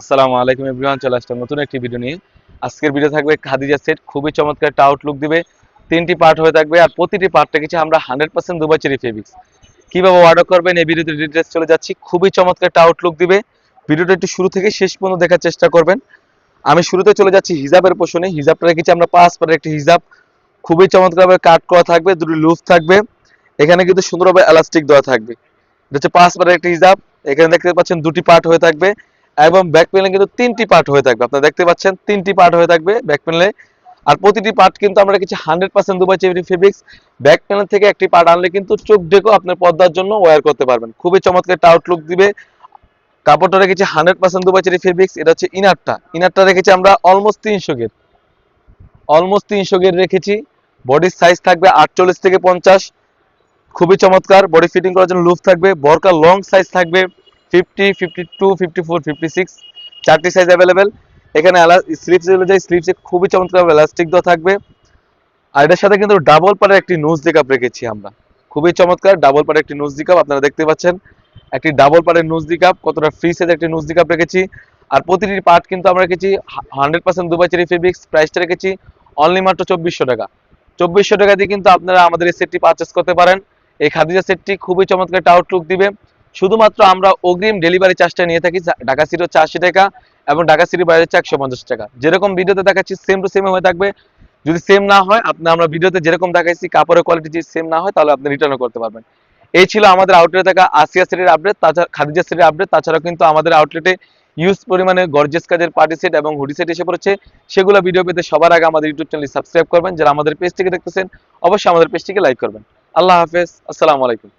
আসসালামু আলাইকুম এভরিওয়ান, চলে আসলাম নতুন একটি ভিডিও নিয়ে। আজকের ভিডিও থাকবে খাদিজা সেট, খুবই চমৎকার একটা আউটলুক দিবে। 3টি পার্ট হয়ে থাকবে আর প্রতিটি পার্টটা কিছু আমরা 100% দুবাই চেরি ফেব্রিক্স। কিভাবে অর্ডার করবেন এই ভিডিওতে ডিটেইলস চলে যাচ্ছি। খুবই চমৎকার একটা আউটলুক দিবে। ভিডিওটা একটু শুরু থেকে শেষ পর্যন্ত দেখার চেষ্টা করবেন। আমি শুরুতে চলে যাচ্ছি হিজাবের পোর্শনে। হিজাবটা রেখেছি আমরা 5 পারের একটি হিজাব, খুবই চমৎকারভাবে কাট করা থাকবে, দুটি লুজ থাকবে। এখানে কিন্তু সুন্দরভাবে এলাস্টিক দেওয়া থাকবে। এটা হচ্ছে 5 পারের একটি হিজাব। এখানে দেখতে পাচ্ছেন দুটি পার্ট হয়ে থাকবে এবং ব্যাক প্যানেলে কিন্তু 3টি পার্ট হয়ে থাকবে। আপনারা দেখতে পাচ্ছেন 3টি পার্ট হয়ে থাকবে ব্যাক প্যানেলে। আর প্রতিটি পার্ট কিন্তু আমরা রেখেছি 100% Dubai cherry fabrics. Back panel থেকে একটি পার্ট আনলে কিন্তু চোখ ঢেকেও আপনার পর্দার জন্য ওয়্যার করতে পারবেন। খুবই চমৎকার একটা আউটলুক দিবে। কাপড়টা রেখেছি 100% দুবাই চেরি ফেব্রিক্স। এটা হচ্ছে ইনারটা রেখেছি আমরা অলমোস্ট 300 গের রেখেছি। বডির সাইজ থাকবে 48 থেকে 50। খুবই চমৎকার। বডি ফিটিং করার জন্য লুপ থাকবে। বরকা লং সাইজ থাকবে 50, 52, 54, 56, 4টি সাইজ অ্যাভেলেবেল। এখানে স্লিপস অনুযায়ী স্লিপসে খুবই চমৎকার এলাস্টিক দেওয়া থাকবে। আর এটার সাথে কিন্তু ডাবল পাড়ের একটি নোজ দিকাপ রেখেছি আমরা। খুবই চমৎকার ডাবল পাড়ের একটি নোজ দিকাপ আপনারা দেখতে পাচ্ছেন। একটি ডাবল পাড়ের নোজ দিকাপ, কতটা ফ্রি সাইজ একটি নোজ দিকাপ রেখেছি। আর প্রতিটি পার্ট কিন্তু আমরা রেখেছি 100% দুবাই চেরি ফেব্রিক্স। প্রাইসটা রেখেছি অনলি মাত্র 2400 টাকা। 2400 টাকা দিয়ে কিন্তু আপনারা আমাদের এই সেটটি পারচেস করতে পারেন। এই খাদিজা সেটটি খুবই চমৎকার একটা আউটলুক দিবে। শুধুমাত্র আমরা অগ্রিম ডেলিভারি চার্জটা নিয়ে থাকি। ঢাকা সিটি হচ্ছে 80 টাকা এবং ঢাকা সিটি বাইরে হচ্ছে 150 টাকা। যেরকম ভিডিওতে দেখাচ্ছি সেম টু সেম হয়ে থাকবে। যদি সেম না হয়, আমরা ভিডিওতে যেরকম দেখাইছি কাপড়ের কোয়ালিটি যদি সেম না হয়, তাহলে আপনি রিটার্নও করতে পারবেন। এই ছিল আমাদের আউটলেটে থাকা আসিয়া সেটের আপডেট, তাছাড়া খাদিজা সেটের আপডেট। তাছাড়াও কিন্তু আমাদের আউটলেটে ইউজ পরিমাণে গর্জিয়াস কাজের পার্টি সেট এবং হুডি সেট এসে পড়েছে। সেগুলো ভিডিও পেতে সবার আগে আমাদের ইউটিউব চ্যানেল সাবস্ক্রাইব করবেন। যারা আমাদের পেজ থেকে দেখতেছেন অবশ্যই আমাদের পেজটিকে লাইক করবেন। আল্লাহ হাফেজ, আসসালামু আলাইকুম।